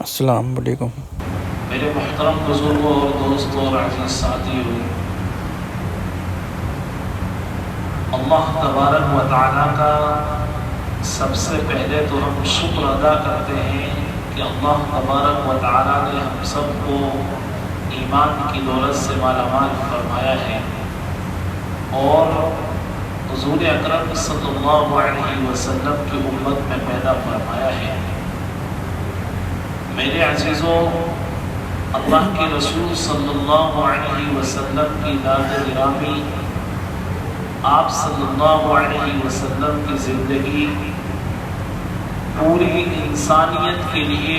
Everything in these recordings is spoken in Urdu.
السلام علیکم۔ میرے محترم بزرگوں اور دوستوں اور عزیز ساتھیوں، اللہ تبارک و تعالیٰ کا سب سے پہلے تو ہم شکر ادا کرتے ہیں کہ اللہ تبارک و تعالیٰ نے ہم سب کو ایمان کی دولت سے مالا مال فرمایا ہے اور حضور اکرم صلی اللہ علیہ وسلم کی امت میں پیدا فرمایا ہے۔ میرے عزیزوں، اللہ کے رسول صلی اللہ علیہ وسلم کی ذات گرامی، آپ صلی اللہ علیہ وسلم کی زندگی پوری انسانیت کے لیے،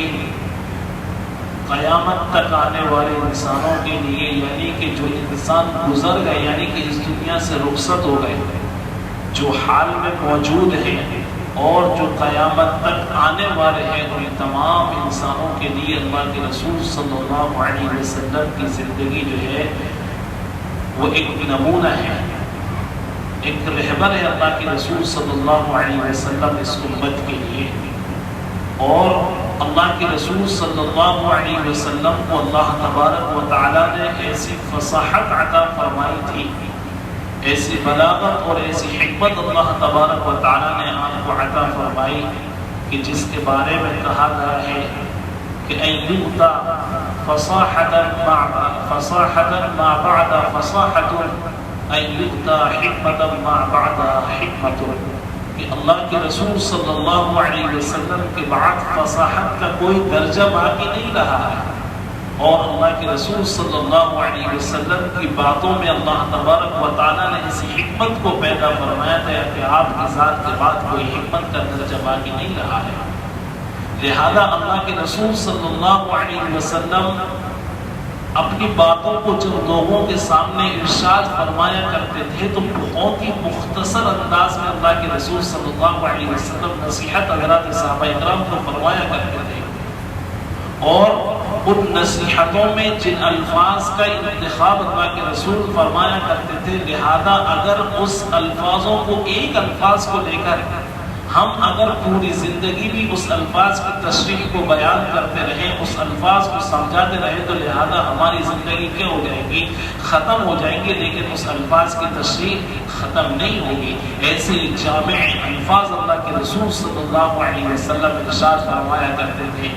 قیامت تک آنے والے انسانوں کے لیے، یعنی کہ جو انسان گزر گئے، یعنی کہ اس دنیا سے رخصت ہو گئے، جو حال میں موجود ہیں اور جو قیامت تک آنے والے ہیں، ان تمام انسانوں کے لیے اللہ کے رسول صلی اللہ علیہ وسلم کی زندگی جو ہے وہ ایک نمونہ ہے، ایک رہبر ہے اللہ کے رسول صلی اللہ علیہ وسلم اس امت کے لیے۔ اور اللہ کے رسول صلی اللہ علیہ وسلم کو اللہ تبارک و تعالیٰ نے ایسی فصاحت عطا فرمائی تھی، ایسی بلاغت اور ایسی حکمت اللہ تبارک و تعالیٰ نے آپ کو عطا فرمائی کہ جس کے بارے میں کہا گیا ہے کہ اَن یؤتى فصاحة ما بعد فصاحة اَن یؤتى حکمة ما بعد حکمة، کہ اللہ کے رسول صلی اللہ علیہ وسلم کے بعد فصاحت کا کوئی درجہ باقی نہیں رہا ہے، اور اللہ کے رسول صلی اللہ علیہ وسلم کی باتوں میں اللہ تبارک و تعالیٰ نے اس حکمت کو پیدا فرمایا تھا کہ آپ کی ذات کے بعد کوئی حکمت کا درجہ باقی نہیں رہا ہے۔ لہذا اللہ کے رسول صلی اللہ علیہ وسلم اپنی باتوں کو جب لوگوں کے سامنے ارشاد فرمایا کرتے تھے تو بہت ہی مختصر انداز میں اللہ کے رسول صلی اللہ علیہ وسلم نصیحت حضرات صحابہ اکرام کو فرمایا کرتے تھے، اور ان نصیحتوں میں جن الفاظ کا انتخاب اللہ کے رسول فرمایا کرتے تھے، لہذا اگر اس الفاظوں کو، ایک الفاظ کو لے کر ہم اگر پوری زندگی بھی اس الفاظ کی تشریح کو بیان کرتے رہیں، اس الفاظ کو سمجھاتے رہیں، تو لہذا ہماری زندگی کیا ہو جائے گی؟ ختم ہو جائیں گے، لیکن اس الفاظ کی تشریح ختم نہیں ہوگی۔ ایسے جامع الفاظ اللہ کے رسول صلی اللہ علیہ وسلم ارشاد فرمایا کرتے تھے۔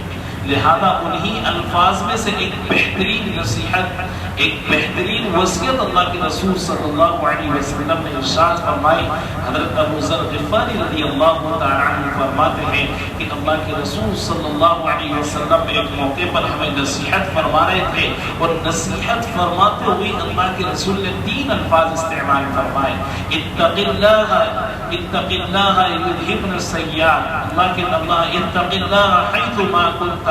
لہذا انہی الفاظ میں سے ایک بہترین نصیحت، ایک بہترین وصیت اللہ کے رسول صلی اللہ علیہ وسلم نے ارشاد فرمائی۔ حضرت ابو ذر غفاری رضی اللہ تعالیٰ عنہ فرماتے ہیں کہ اللہ کے رسول صلی اللہ علیہ وسلم ایک موقع پر ہمیں نصیحت فرما رہے تھے، اور نصیحت فرماتے ہوئے اللہ کے رسول نے 3 الفاظ استعمال فرمائے: اتق اللہ یذہبن السیئات، اتق اللہ حیث ما کنت۔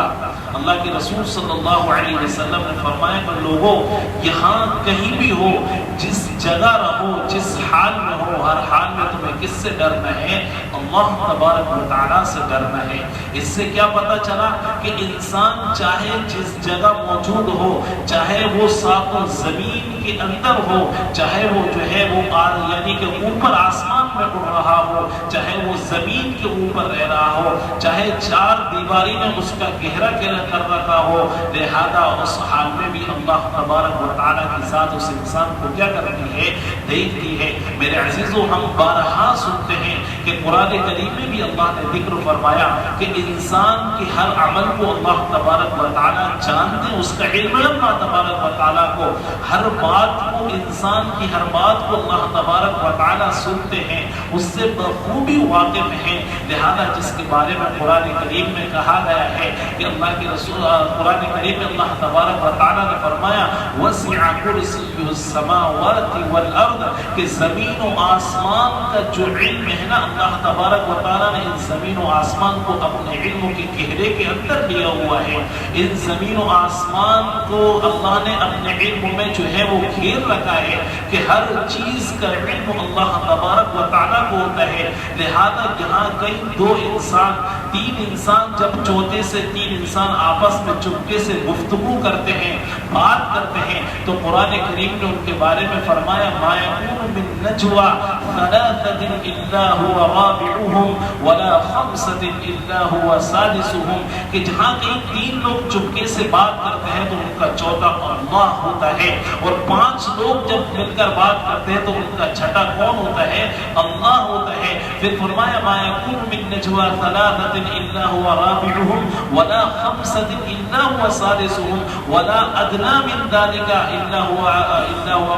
اللہ کے رسول صلی اللہ علیہ وسلم نے فرمایا کہ لوگوں، یہاں کہیں بھی ہو، جس جگہ رہو، جس حال میں ہو، ہر حال میں تمہیں کس سے ڈرنا ہے؟ اللہ تبارک و تعالیٰ سے ڈرنا ہے۔ اس سے کیا پتہ چلا کہ انسان چاہے جس جگہ موجود ہو، چاہے وہ ساتوں زمین کے اندر ہو، چاہے وہ جو ہے وہ یعنی کہ اوپر آسمان میں اڑ رہا ہو، چاہے وہ زمین کے اوپر رہ رہا ہو، چاہے 4 دیواری میں اس کا گہرا کر رکھا ہو، لہذا اس حال میں بھی اللہ تبارک و تعالیٰ کی ذات اس انسان کو کیا کرتی ہے؟ دیکھتی ہے۔ میرے عزیزوں، ہم بارہا سنتے ہیں کہ قرآن کریم میں بھی اللہ نے ذکر فرمایا کہ انسان کے ہر عمل کو اللہ تبارک و تعالیٰ جانتے ہیں، اس کا علم ہے اللہ تبارک و تعالیٰ کو، ہر بات کو، انسان کی ہر بات کو اللہ تبارک و تعالیٰ سنتے ہیں، اس سے بخوبی واقف ہیں۔ لہذا جس کے بارے میں قرآن کریم میں کہا گیا ہے کہ اللہ کے رسول، قرآن کریم میں اللہ تبارک و تعالیٰ نے فرمایا وسع کرسیہ السماوات والارض، کہ زمین و آسمان کا جو علم ہے نا، اللہ تبارک و تعالیٰ نے ان زمین و آسمان کو اپنے علم کے گہرے کے اندر لیا ہوا ہے۔ ان زمین و آسمان کو اللہ نے اپنے علم میں جو ہے وہ گھیر رکھا ہے کہ ہر چیز کا علم اللہ تبارک و تعالیٰ کو ہوتا ہے. لہذا یہاں کئی دو انسان تین انسان جب چوتھے سے تین انسان آپس میں چپکے سے گفتگو کرتے ہیں بات کرتے ہیں تو قرآن کریم نے ان کے بارے میں فرمایا ما یکون من نجوى ثلاثة الا هو رابعهم ولا خمسة الا هو سادسهم کہ جہاں کہیں تین لوگ چپکے سے بات کرتے ہیں تو ان کا چوتھا اللہ ہوتا ہے اور پانچ لوگ جب مل کر بات کرتے ہیں تو ان کا چھٹا کون ہوتا ہے؟ اللہ ہوتا ہے. پھر فرمایا ما یکون من نجوى ثلاثة الا هو رابعهم ولا خمسة الا هو سادسهم ولا ادنى من ذلك الا هو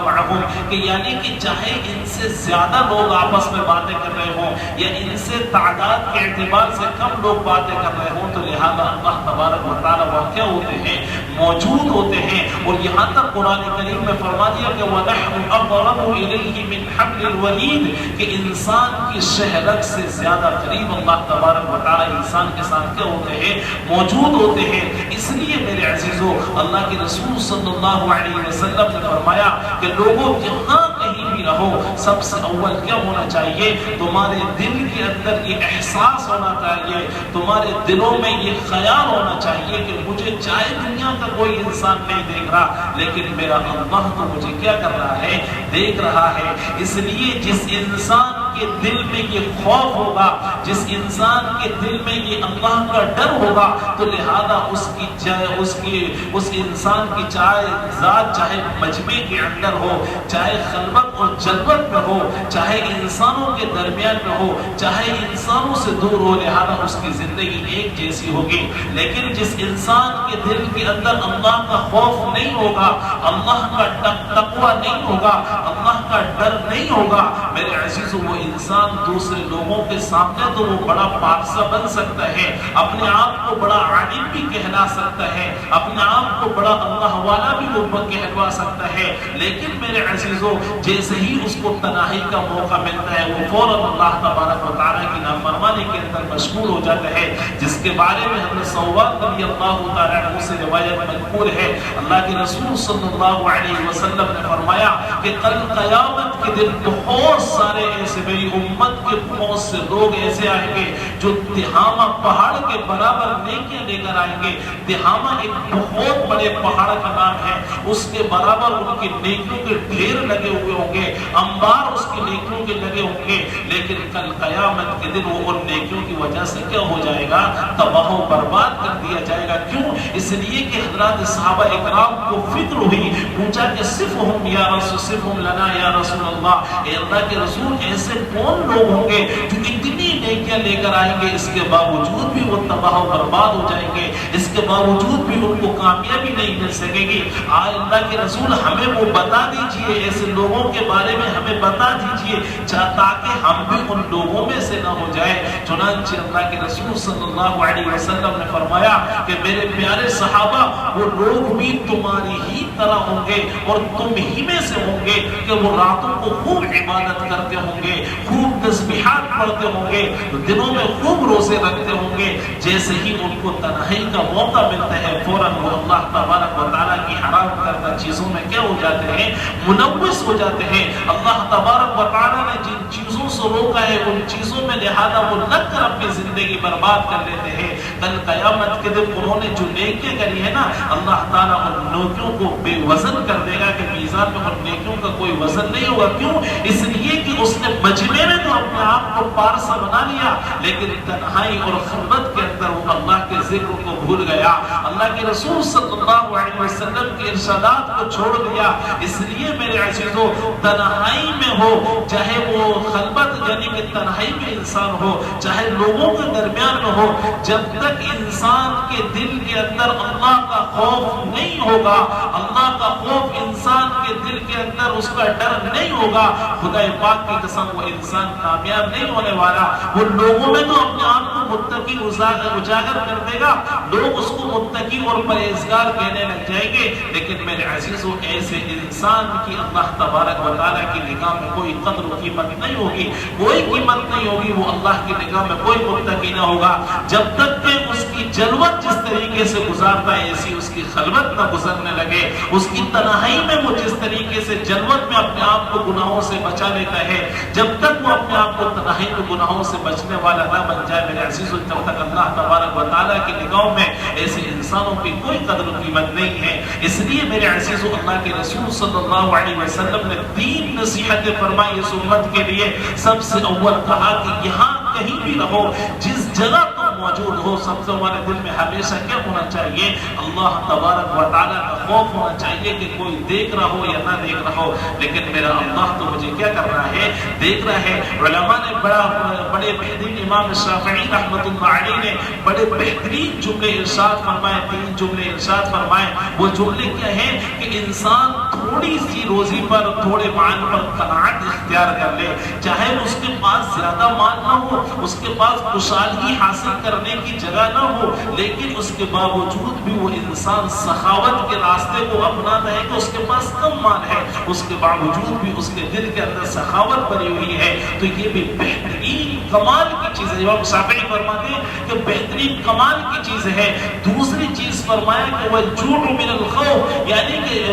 معهم کہ یعنی کہ چاہے ان سے زیادہ لوگ آپس میں باتیں کر رہے ہوں یا ان سے تعداد کے اعتبار سے کم لوگ باتیں کر رہے ہوں تو لہذا اللہ تبارک و تعالی واقع ہوتے ہیں موجود ہوتے ہیں. اور یہاں تک قرآن کریم میں فرما دیا کہ وَنَحْنُ أَقْرَبُ إِلَيْهِ مِنْ حَبْلِ الْوَرِيدِ کہ انسان کی شہرگ سے زیادہ قریب اللہ تبارک و تعالی انسان کے ساتھ کیا ہوتے ہیں؟ موجود ہوتے ہیں. اس لیے میرے عزیزو اللہ کے رسول صلی اللہ علیہ وسلم نے فرمایا کہ لوگوں جہاں کہیں بھی رہو سب سے اول کیا ہونا چاہیے؟ تمہارے دل کے اندر یہ احساس ہونا چاہیے, تمہارے دلوں میں یہ خیال ہونا چاہیے کہ مجھے چاہے دنیا کا کوئی انسان نہیں دیکھ رہا لیکن میرا اللہ تو مجھے کیا کر رہا ہے؟ دیکھ رہا ہے. اس لیے جس انسان کے دل میں یہ خوف ہوگا, جس انسان کے دل میں یہ اللہ کا ڈر ہوگا تو لہذا اس انسان کی چاہے ذات چاہے مجمع کے اندر ہو, چاہے خلوت اور جلوت میں ہو, چاہے انسانوں کے درمیان میں ہو, چاہے انسانوں سے دور ہو, لہذا اس کی زندگی ایک جیسی ہوگی. لیکن جس انسان کے دل کے اندر اللہ کا خوف نہیں ہوگا, اللہ کا تقوی نہیں ہوگا, اللہ کا ڈر نہیں ہوگا, میرے عزیزو وہ انسان دوسرے لوگوں کے سامنے تو وہ بڑا پارسا بن سکتا ہے, اپنے آپ کو بڑا عالم بھی کہلا سکتا ہے, اپنے آپ کو بڑا اللہ والا بھی وہ کہلوا سکتا ہے, لیکن میرے عزیزو جیسے ہی اس کو تنہائی کا موقع ملتا ہے وہ فوراً اللہ تبارک و تعالیٰ کی نافرمانی کے اندر مشغول ہو جاتا ہے, جس کے بارے میں حضرت ثوبان رضی اللہ تعالیٰ عنہ سے روایت منقول ہے. اللہ کے رسول صلی اللہ علیہ وسلم نے فرمایا کہ کل قیامت کے دن بہت سارے ایسے میری امت کے بہت سے لوگ ایسے آئیں گے جو تہامہ پہاڑ کے برابر نیکیاں لے کر آئیں گے. تہامہ ایک بہت بڑے پہاڑ کا نام ہے, اس کے برابر ان کی نیکیوں کے ڈھیر لگے ہوئے ہوں گے, انبار اس کی نیکیوں کے لگے ہوں گے, لیکن کل قیامت کے دن وہ ان نیکیوں کی وجہ سے کیا ہو جائے گا؟ تباہ و برباد کر دیا جائے گا. کیوں؟ اس لیے کہ حضرات صحابہ اکرام کو فکر ہوئی, پوچھا کہ صفہم یا رسول صفہم لنا یا رسول اللہ, اے اللہ کے رسول ایسے کون لوگ ہوں گے جو اتنی نیکیاں لے کر آئیں گے اس کے باوجود بھی وہ تباہ و برباد ہو جائیں گے, اس کے باوجود بھی ان کو کامیابی نہیں مل سکے گی. آج اللہ کے رسول ہمیں وہ بتا دیجئے, ایسے لوگوں کے بارے میں ہمیں بتا دیجئے تاکہ ہم بھی ان لوگوں میں سے نہ ہو جائے. چنانچہ اللہ کے رسول صلی اللہ علیہ وسلم نے فرمایا کہ میرے پیارے صحابہ وہ لوگ بھی تمہاری ہی طرح ہوں گے اور تم ہی میں سے ہوں گے کہ وہ راتوں کو خوب عبادت کرتے ہوں گے, خوب تسبیحات پڑھتے ہوں گے, دنوں میں خوب روزے رکھتے ہوں گے. جیسے ہی ان کو تنہائی کا موقع ملتا ہے فوراً وہ اللہ تبارک و تعالیٰ کی حرام کردہ چیزوں میں کیا ہو جاتے ہیں؟ ملوث ہو جاتے ہیں. اللہ تبارک و تعالیٰ نے جن چیزوں سے روکا ہے ان چیزوں میں لہذا وہ لگ کر اپنی زندگی برباد کر لیتے ہیں. کل قیامت کے دن انہوں نے جو نیکیاں کری ہے نا, اللہ تعالیٰ ان نیکیوں کو بے وزن کر دے گا کہ میزان میں ان نیکیوں کا کوئی وزن نہیں ہوگا. کیوں؟ اس لیے کہ اس نے مجمع میں تو اپنے آپ کو پارسا بنا لیا لیکن تنہائی اور خلوت کے اندر وہ اللہ کے ذکر کو بھول گیا, اللہ کے رسول صلی اللہ علیہ وسلم کے ارشادات کو چھوڑ دیا. اس لیے میرے عزیزو تنہائی میں ہو, چاہے وہ خلوت یعنی کہ تنہائی میں انسان ہو, چاہے لوگوں کے درمیان میں ہو, جب تک انسان کے دل کے اندر اللہ کا خوف نہیں ہوگا, اللہ کا خوف انسان کے دل کے اندر اس کا ڈر نہیں ہوگا, خدا پاک کی قسم وہ انسان کامیاب نہیں ہونے والا. وہ لوگوں میں تو اپنے آپ کو متقی اجاگر کر دے گا, لوگ اس کو متقی اور پرہیزگار کہنے لگ جائیں گے. لیکن میرے عزیزو ایسے انسان کی اللہ تبارک و تعالیٰ کی نگاہ میں کوئی قدر و قیمت نہیں ہوگی, کوئی قیمت نہیں ہوگی. وہ اللہ کی نگاہ میں کوئی متقی نہ ہوگا جب تک کہ اس کی جلوت جس طریقے سے گزارتا ہے ایسی اس کی خلوت نہ گزرنے لگے. اس کی تنہائی میں وہ جس طریقے سے جلوت میں اپنے آپ کو گناہوں سے بچا لیتا ہے, جب تک وہ اپنے آپ کو تنہائی میں گناہوں سے بچنے والا نہ بن جائے میرے عزیزو, جب تک اللہ تبارک و تعالیٰ کی نگاہوں میں ایسے انسانوں کی کوئی قدر و قیمت نہیں ہے. اس لیے میرے عزیزو اللہ کے رسول صلی اللہ علیہ وسلم نے 3 نصیحتیں فرمائی اس امت کے لیے. سب سے اول کہا کہ یہاں کہیں بھی رہو, جس جگہ تم موجود ہو, سب سے ہمارے دل میں ہمیشہ کیا ہونا چاہیے؟ اللہ تبارک و تعالیٰ کا خوف ہونا چاہیے کہ کوئی دیکھ رہا ہو یا نہ دیکھ رہا ہو, لیکن میرا اللہ تو مجھے کیا کر رہا ہے؟ دیکھ رہا ہے. علماء نے بڑے بہترین, امام شافعی رحمۃ اللہ علیہ نے بڑے بہترین جملے ارشاد فرمائے, 3 جملے ارشاد فرمائے. وہ جملے کیا ہیں کہ انسان تھوڑی سی روزی پر, تھوڑے مال پر قناعت اختیار کر لے, چاہے اس کے پاس زیادہ مال نہ ہو, اس کے پاس خوشحالی حاصل کرنے کی جگہ نہ ہو, لیکن اس کے باوجود بھی وہ انسان سخاوت کے راستے کو اپناتا ہے کہ اس کے پاس کم مال ہے, اس کے باوجود بھی اس کے دل کے اندر سخاوت بھری ہوئی ہے. تو یہ بھی بہترین کمال کی چیز ہے. امام شافعی فرماتے ہیں کہ بہترین کمال کی چیز ہے. دوسری چیز فرمایا کہ والجوع من الخوف, یعنی کہ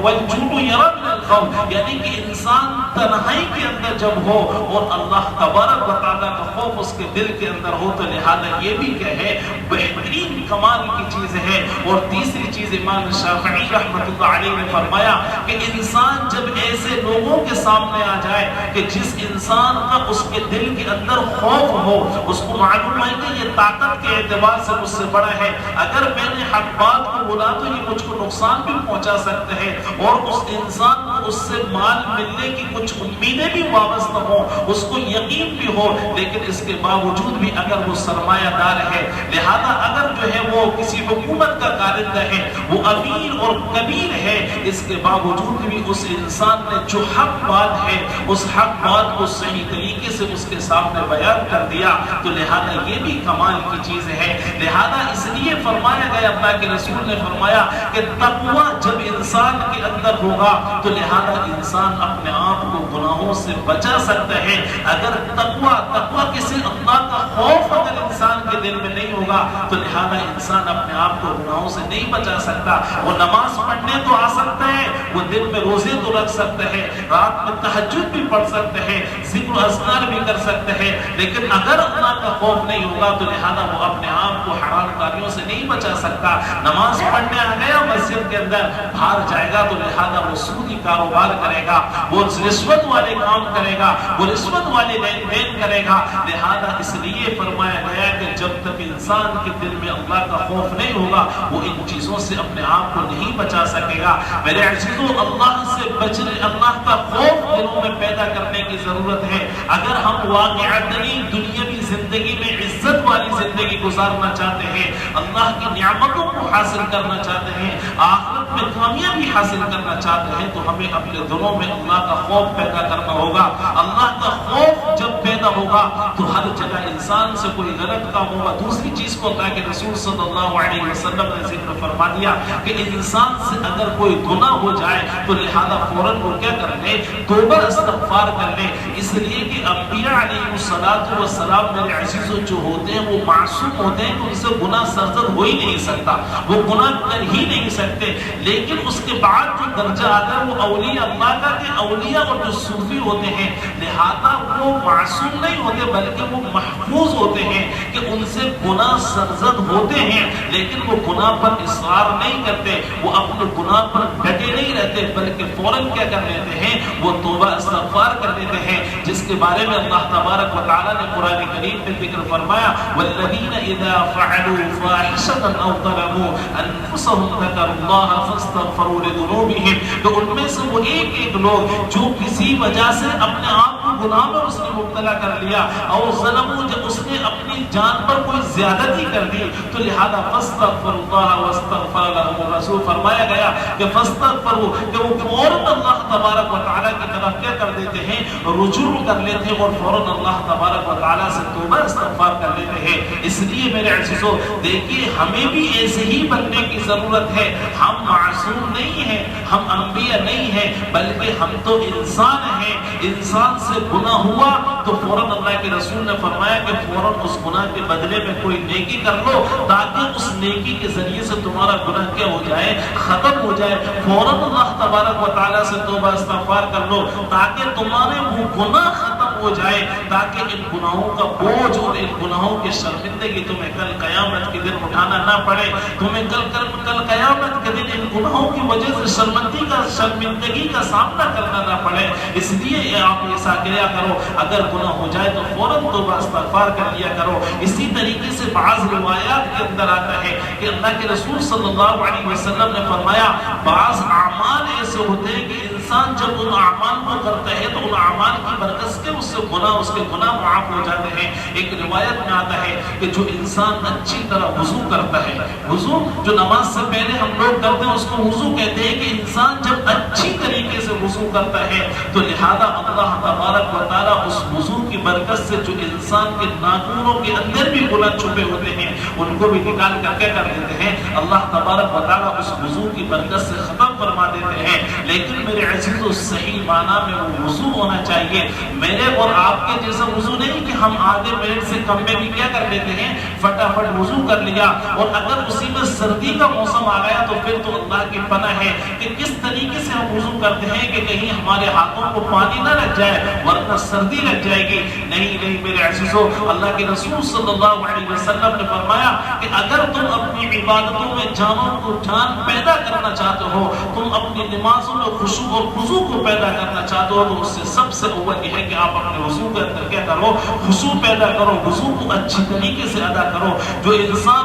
والجوع یرى من الخوف, یعنی کہ انسان تنہائی کے اندر جب ہو اور اللہ تبارک و تعالیٰ کا خوف اس کے دل کے اندر ہو, تو لہذا یہ بھی کیا ہے؟ بہترین کمال کی چیز ہے. اور تیسری چیز امام شافعی رحمۃ اللہ علیہ نے فرمایا کہ انسان جب ایسے لوگوں کے سامنے آ جائے کہ جس انسان کا اس کے دل کے اندر خوف ہو, اس کو معلوم ہے کہ یہ طاقت کے اعتبار سے مجھ سے بڑا ہے, اگر میں نے حق بات کو بولا تو یہ مجھ کو نقصان بھی پہنچا سکتے ہیں, اور اس انسان کو اس سے مال ملنے کی کچھ امیدیں بھی وابستہ ہوں, اس کو یقین بھی ہو, لیکن اس کے باوجود بھی اگر وہ سرمایہ دار ہے, لہذا اگر جو ہے وہ کسی حکومت کا کارندہ ہے, وہ امیر اور کبیر ہے, اس کے باوجود بھی اس انسان نے جو حق بات ہے اس حق بات کو صحیح طریقے سے اس کے سامنے بیان کر دیا, تو لہذا یہ بھی کمال کی چیز ہے. لہذا اس لیے فرمایا گیا, اللہ کے رسول نے فرمایا کہ تقوی جب انسان کے اندر ہوگا تو لہذا انسان اپنے آپ کو گناہوں سے بچا سکتا ہے. اگر تقوی کسی اللہ کا خوف اگر انسان کے دل میں نہیں ہوگا تو لہذا انسان اپنے آپ کو گناہوں سے نہیں بچا سکتا. وہ نماز پڑھنے تو آ سکتا ہے, وہ دن میں روزے تو رکھ سکتا ہے, رات میں تہجد بھی پڑھ سکتے ہیں, ذکر و اذکار بھی کر سکتے ہیں, لیکن اگر اللہ کا خوف نہیں ہوگا تو لہذا وہ اپنے آپ کو حرام کاریوں سے نہیں بچا سکتا. نماز پڑھنے آ گیا مسجد کے اندر, باہر جائے گا تو لہذا وہ سودی کاروبار کرے گا, وہ رشوت والے کام کرے گا, وہ رشوت والے لین دین کرے گا. لہذا اس لیے فرمایا گیا کہ جب تک انسان کے دل میں اللہ کا خوف نہیں ہوگا وہ ان چیزوں سے اپنے آپ کو نہیں بچا سکے گا. میرے عزیزو, اللہ سے بچنے, اللہ کا خوف دلوں میں پیدا کرنے کی ضرورت ہے. اگر ہم واقعی دنیاوی زندگی میں عزت والی زندگی گزارنا چاہتے ہیں, اللہ کی نعمتوں کو حاصل کرنا چاہتے ہیں, آخرت میں کامیابی حاصل کرنا چاہتے ہیں, تو ہمیں اپنے دلوں میں اللہ کا خوف پیدا کرنا ہوگا. اللہ کا خوف جب پیدا ہوگا تو ہر جگہ انسان سے کوئی غلط کام ہوگا. دوسری چیز کو اللہ کے رسول صلی اللہ علیہ وسلم نے ذکر فرما دیا کہ انسان سے اگر کوئی گناہ ہو جائے تو لہذا فوراً وہ کیا کر لے؟ توبہ استغفار کر لے. اس لیے کہ انبیاء علیہ السلام میرے عزیزو جو ہوتے ہیں وہ معصوم ہوتے ہیں, تو ان سے گناہ سرزد ہو ہی نہیں سکتا, وہ گناہ کر ہی نہیں سکتے. لیکن اس کے بعد جو درجہ آتا ہے وہ اولیاء اللہ کا, کہ اولیاء اور جو صوفی ہوتے ہیں لہذا وہ معصوم نہیں ہوتے بلکہ وہ محفوظ ہوتے ہیں کہ ان سے گناہ سرزد ہوتے ہیں, لیکن وہ گناہ پر اصرار نہیں کرتے, وہ اپنے گناہ پر ڈٹے نہیں رہتے, بلکہ فوراً کیا کر لیتے ہیں؟ وہ توبہ استغفار کر لیتے ہیں, جس کے بارے میں اللہ تبارک و تعالیٰ نے قرآن کریم میں ذکر فرمایا والذین اذا فعلوا فاحشۃ او ظلموا انفسهم ذکروا اللہ فاستغفروا لذنوبهم. تو ان میں سے وہ ایک لوگ جو کسی وجہ سے اپنے آپ کو گناہ میں اس نے مبتلا کر لیا, اور ظلموا جب اس نے اپنی جان پر کوئی زیادتی کر دی, تو لہذا فاستغفروا اللہ واستغفر لهم رسول فرمایا گیا کہ فاستغفروا، کہ وہ فوراً اللہ تبارک و تعالیٰ کی طرف کیا کر دیتے ہیں، رجوع کر لیتے ہیں اور فوراً اللہ تبارک و تعالیٰ سے توبہ استغفار کر لیتے ہیں۔ اس لیے میرے عزیزو دیکھیے ہمیں بھی ایسے ہی بننے کی ضرورت ہے۔ ہم معصوم نہیں ہیں، ہم انبیاء نہیں ہیں، بلکہ ہم تو انسان ہیں۔ انسان سے گناہ ہوا تو فوراً اللہ کے رسول نے فرمایا کہ فوراً اس گناہ کے بدلے میں کوئی نیکی کر لو، تاکہ اس نیکی کے ذریعے سے تمہارا گناہ کیا ہو جائے، ختم ہو جائے۔ فوراً اللہ تبارک و تعالیٰ سے توبہ استغفار کر لو تاکہ تمہارے وہ گناہ ختم ہو جائے، تاکہ ان گناہوں کا بوجھ اور ان گناہوں کی شرمندگی تمہیں کل قیامت کے دن اٹھانا نہ پڑے۔ تمہیں کل قیامت کے دن ان گناہوں کی وجہ سے شرمندگی کا سامنا کرنا نہ پڑے۔ اس لیے آپ ایسا کیا کرو، اگر گناہ ہو جائے تو فوراً توبہ استغفار کر لیا کرو۔ اسی طریقے سے بعض روایات کے اندر آتا ہے کہ اللہ کے رسول صلی اللہ علیہ وسلم نے فرمایا بعض اعمال ایسے ہوتے ہیں کہ انسان جب ان اعمال کو کرتا ہے تو ان اعمال کی برکت سے اس کے گناہ معاف ہو جاتے ہیں۔ ایک روایت میں آتا ہے کہ جو انسان اچھی طرح وضو کرتا ہے، وضو جو نماز سے پہلے ہم لوگ کرتے ہیں اس کو وضو کہتے ہیں، کہ انسان جب اچھی طریقے سے وضو کرتا ہے تو لہذا اللہ تبارک و تعالیٰ اس وضو کی برکت سے جو انسان کے ناخنوں کے اندر بھی گناہ چھپے ہوتے ہیں ان کو بھی نکال کر کیا کر دیتے ہیں، اللہ تبارک و تعالیٰ اس وضو کی برکت سے ختم فرما دیتے ہیں۔ لیکن میرے عزیزو صحیح معنی میں وہ وضو ہونا چاہیے، میرے اور آپ کے جیسا وضو نہیں کہ ہم آدھے منٹ سے کم میں بھی کیا کر لیتے ہیں، فٹافٹ وضو کر لیا، اور اگر اسی میں سردی کا موسم آ گیا تو پھر تو اللہ کی پناہ ہے کہ کس طریقے سے ہم وضو کرتے ہیں کہ کہیں ہمارے ہاتھوں کو پانی نہ لگ جائے ورنہ سردی لگ جائے گی۔ نہیں میرے عزیزو، اللہ کے رسول صلی اللہ علیہ وسلم نے فرمایا کہ اگر تم اپنی عبادتوں میں جان پیدا کرنا چاہتے ہو، تم اپنی نمازوں میں خشوع اور خضوع کو پیدا کرنا چاہتے ہو، تو اس سے سب سے اول یہ ہے کہ آپ اپنے وضو کے اندر کیا کرو، خشوع پیدا کرو، وضو کو اچھی طریقے سے ادا کرو۔ جو انسان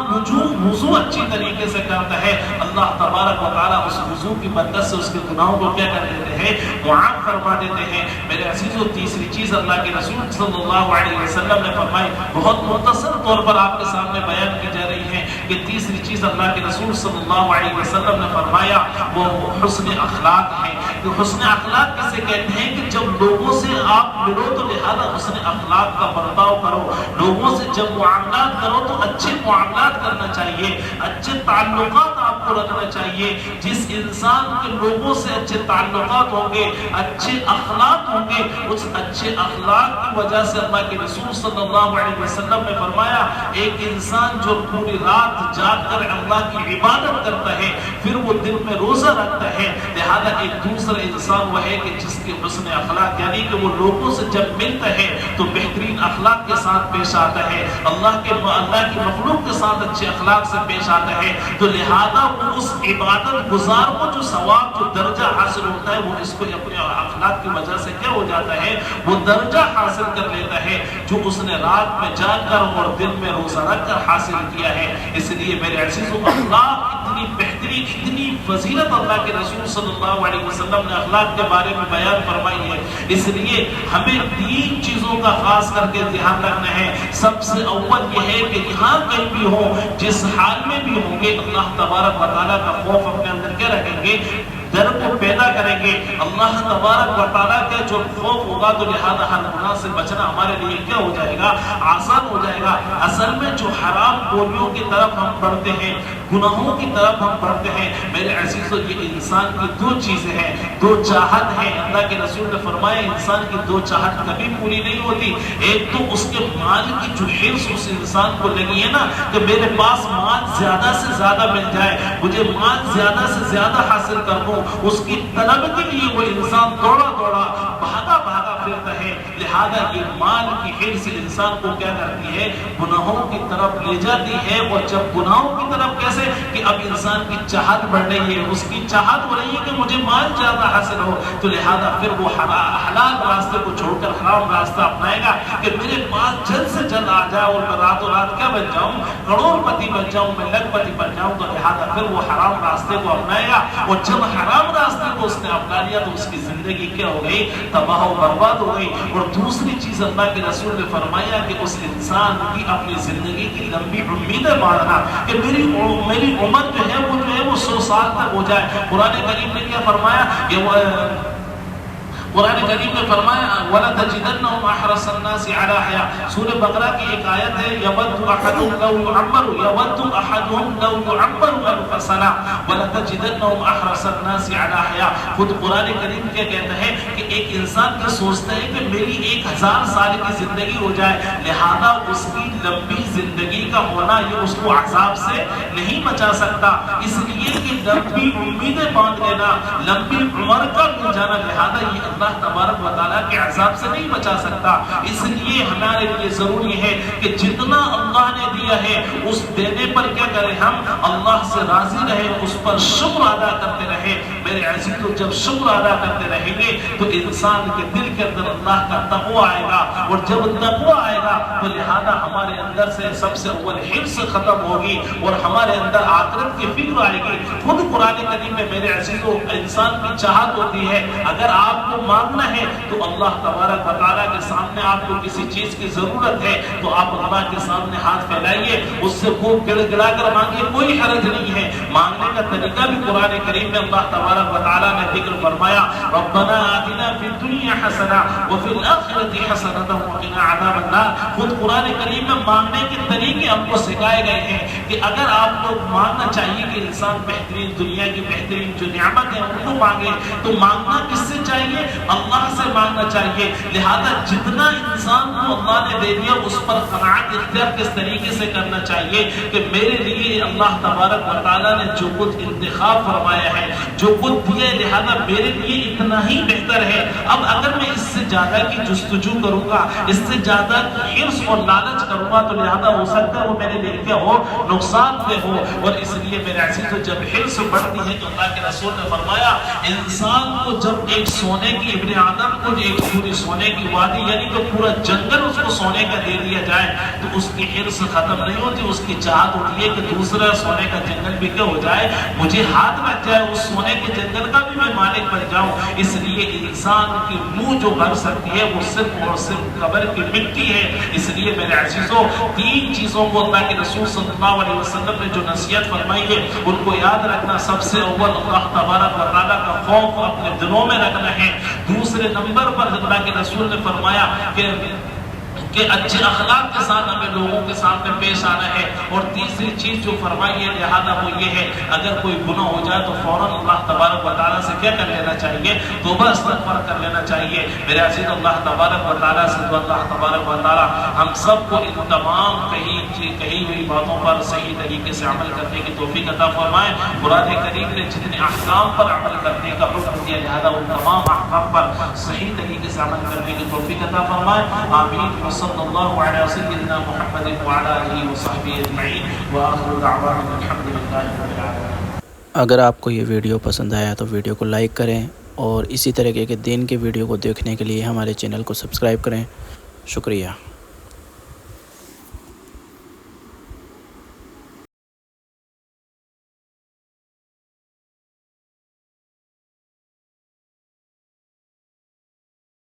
وضو اچھی طریقے سے کرتا ہے اللہ تبارک و تعالیٰ اس وضو کی برکت سے اس کے گناہوں کو کیا کر دیتے ہیں، معاف فرما دیتے ہیں۔ میرے عزیزو تیسری چیز اللہ کے رسول صلی اللہ علیہ وسلم نے فرمائی، بہت مختصر طور پر آپ کے سامنے بیان کی جا رہی ہے کہ تیسری چیز اللہ کے رسول صلی اللہ علیہ وسلم نے فرمایا وہ حسن اخلاق ہے۔ کہ حسن اخلاق کسے کہتے ہیں کہ جب لوگوں سے آپ ملو تو لہذا حسن اخلاق کا برتاؤ کرو، لوگوں سے جب معاملات کرو تو اچھے معاملات کرنا چاہیے، اچھے تعلقات آپ کو رکھنا چاہیے۔ جس انسان کے لوگوں سے اچھے تعلقات ہوں گے، اچھے اخلاق ہوں گے، اس اچھے اخلاق کی وجہ سے اللہ کے رسول صلی اللہ علیہ وسلم نے فرمایا ایک انسان جو پوری رات جاگ کر اللہ کی عبادت کرتا ہے پھر وہ دن میں روزہ رکھتا ہے، لہذا ایک دوسرا انسان وہ ہے کہ جس کے حسن اخلاق یعنی کہ وہ لوگوں سے جب ملتا ہے تو بہترین اخلاق کے ساتھ پیش آتا ہے، اللہ کی مخلوق کے ساتھ اچھے اخلاق سے پیش آتا ہے، تو لہذا وہ اس عبادت گزار کو جو ثواب جو درجہ حاصل ہوتا ہے وہ اس کو اپنے اخلاق کی وجہ سے کیا ہو جاتا ہے، وہ درجہ حاصل کر لیتا ہے جو اس نے رات میں جاگ کر اور دن میں روزہ رکھ کر حاصل کیا ہے۔ اس لیے میرے عزیزو اخلاق اتنی بہترین، اتنی فضیلت اللہ کے رسول صلی اللہ علیہ وسلم نے اخلاق کے بارے میں بیان فرمائی ہے۔ اس لیے ہمیں تین چیزوں کا خاص کر کے دھیان رکھنا ہے۔ سب سے اول یہ ہے کہ جہاں کہیں بھی ہو، جس حال میں بھی ہوں گے، اللہ تبارک و تعالیٰ کا خوف اپنے اندر کیا رکھیں گے، ڈر کو پیدا کریں گے۔ اللہ تبارک و تعالیٰ کا جو خوف ہوگا تو لہذا ہر گناہ سے بچنا ہمارے لیے کیا ہو جائے گا، آسان ہو جائے گا۔ اصل میں جو حرام بولیوں کی طرف ہم بڑھتے ہیں، گناہوں کی طرف ہم بڑھتے ہیں، میرے عزیزو یہ انسان کی دو چیزیں ہیں، دو چاہت ہیں۔ اللہ کے رسول نے فرمایا انسان کی دو چاہت کبھی پوری نہیں ہوتی۔ ایک تو اس کے مال کی جو حرص اس انسان کو لگی ہے نا کہ میرے پاس مال زیادہ سے زیادہ مل جائے، مجھے مال زیادہ سے زیادہ حاصل کر دوں، اس کی طلب کے لیے وہ انسان دوڑا دوڑا بھاگا بھاگا پھرتا ہے۔ لہذا یہ مال کی حرص انسان کو کیا کرتی ہے، گناہوں کی طرف لے جاتی ہے۔ اور جب گناہوں کی طرف کیسے کہ اب انسان کی چاہت بڑھ رہی ہے، اس کی چاہت ہو رہی ہے کہ مجھے مال زیادہ حاصل ہو، تو لہذا پھر وہ حلال راستے کو چھوڑ کر حرام راستہ اپنائے گا کہ میرے پاس جلد سے جلد آ جائے اور میں راتوں رات کیا بن جاؤں، کروڑ پتی بن جاؤں، میں لکھ پتی بن جاؤں، تو لہذا پھر وہ حرام راستے کو اپنائے گا۔ اور جب حرام راستے کو اس نے اپنا لیا تو اس کی زندگی کیا ہو گئی، تباہ و برباد ہو گئی۔ اور دوسری چیز اللہ کے رسول نے فرمایا کہ اس انسان کی اپنی زندگی کی لمبی امیدیں باندھنا کہ میری عمر جو ہے وہ 100 سال تک ہو جائے۔ قرآن کریم نے کیا فرمایا کہ قرآن کریم نے فرمایا وَلَتَجِدَنَّهُمْ أَحْرَصَ النَّاسِ عَلَىٰ حَيَاةٍ، سورہ بقرہ کی ایک آیت ہے يَوَدُّ أَحَدُهُمْ لَوْ يُعَمَّرُ أَلْفَ سَنَةٍ وَلَتَجِدَنَّهُمْ أَحْرَصَ النَّاسِ عَلَىٰ حَيَاةٍ۔ خود قرآن کریم کیا کہتا ہے کہ ایک انسان کا سوچتا ہے کہ میری 1000 سال کی زندگی ہو جائے، لہذا اس کی لمبی زندگی کا ہونا یہ اس کو عذاب سے نہیں بچا سکتا، اس لیے کہ لمبی امیدیں باندھ لینا، لمبی عمر کا مل جانا، لہذا یہ اللہ تبارک و تعالیٰ کے عذاب سے نہیں بچا سکتا۔ اس لیے ہمارے لیے ضروری ہے کہ جتنا اللہ نے دیا ہے اس دینے پر کیا کریں، ہم اللہ سے راضی رہیں، اس پر شکر ادا کرتے رہیں۔ میرے عزیزو، جب شکر ادا کرتے رہیں گے تو انسان کے دل کے اندر اللہ کا تقویٰ آئے گا، اور جب تقویٰ آئے گا تو لہذا ہمارے اندر سے سب سے اول حرص ختم ہوگی اور ہمارے اندر آخرت کی فکر آئے گی۔ خود قرآن کریم میں میرے عزیزو انسان کی چاہت ہوتی ہے، اگر آپ کو مانگنا ہے تو اللہ تبارک و تعالیٰ کے سامنے آپ کو کسی چیز کی ضرورت ہے تو آپ اللہ کے سامنے ہاتھ پھیلائیے، اس سے خوب گڑ گڑا کر مانگیے، کوئی حرج نہیں ہے۔ مانگنے کا طریقہ بھی قرآن کریم میں اللہ تبارک و تعالیٰ نے ذکر فرمایا ربنا آتنا فی الدنیا حسنہ وفی الآخرۃ حسنۃ وقنا عذاب النار۔ خود قرآن کریم میں مانگنے کے طریقے ہم کو سکھائے گئے ہیں کہ اگر آپ کو مانگنا چاہیے کہ انسان بہترین دنیا کی بہترین جو نعمت ہے ان کو مانگے، تو مانگنا کس سے چاہیے؟ اللہ سے مانگنا چاہیے۔ لہذا جتنا انسان کو اللہ نے دے دیا اس پر قناعت اختیار کس طریقے سے کرنا چاہیے کہ میرے لیے اللہ تبارک و تعالیٰ نے جو کچھ انتخاب فرمایا ہے، جو کچھ دیا ہے، لہذا میرے لیے اتنا ہی بہتر ہے۔ اب اگر میں اس سے زیادہ کی جستجو کروں گا، اس سے زیادہ حرص اور لالچ کروں گا تو لہذا ہو سکتا ہے وہ میرے لیے کیا ہو، نقصان دہ ہو۔ اور اس لیے میرے عزیزو جب حرص بڑھتی ہے تو اللہ کے رسول نے فرمایا انسان کو جب ایک سونے کی ابن آدم کو ایک پوری سونے کی وادی یعنی کہ پورا جنگل اس کو سونے کا دے دیا جائے تو اس کی حرص ختم نہیں ہوتی، اس کی چاہت ہوتی ہے کہ دوسرا سونے کا جنگل بھی کیا ہو جائے، مجھے ہاتھ لگ جائے، اس سونے کے جنگل کا بھی میں مالک بن جاؤں۔ اس لیے انسان کی منہ جو بھر سکتی ہے وہ صرف اور صرف قبر کی مٹی ہے۔ اس لیے میرے عزیزوں 3 چیزوں کو اللہ کے رسول صلی اللہ علیہ وسلم نے جو نصیحت فرمائی ہے ان کو یاد رکھنا۔ سب سے اول اللہ تبارک و تعالیٰ کا خوف اپنے دلوں میں رکھنا ہے۔ دوسرے نمبر پر اللہ کے رسول نے فرمایا کہ اچھے اخلاق کے ساتھ ہمیں لوگوں کے سامنے پیش آنا ہے۔ اور تیسری چیز جو فرمائی ہے لہذا وہ یہ ہے اگر کوئی گناہ ہو جائے تو فوراً اللہ تبارک و تعالیٰ سے کیا کر لینا چاہیے، توبہ استغفار کر لینا چاہیے۔ میرے عزیز اللہ تبارک و تعالیٰ سے تو اللہ تبارک و تعالیٰ ہم سب کو ان تمام کہی ہوئی باتوں پر صحیح طریقے سے عمل کرنے کی توفیق عطا فرمائے۔ قرآن کریم نے جتنے احکام پر عمل کرنے کا حکم دیا لہذا ان تمام احکام پر صحیح طریقے سے عمل کرنے کی توفیق عطا فرمائے۔ آمین۔ صلی اللہ علیہ سیدنا محمد وعلی آلہ وصحبہ اجمعین وآخر دعوانا الحمد للہ رب العالمین۔ اگر آپ کو یہ ویڈیو پسند آیا تو ویڈیو کو لائک کریں اور اسی طرح کے دین کے ویڈیو کو دیکھنے کے لیے ہمارے چینل کو سبسکرائب کریں۔ شکریہ۔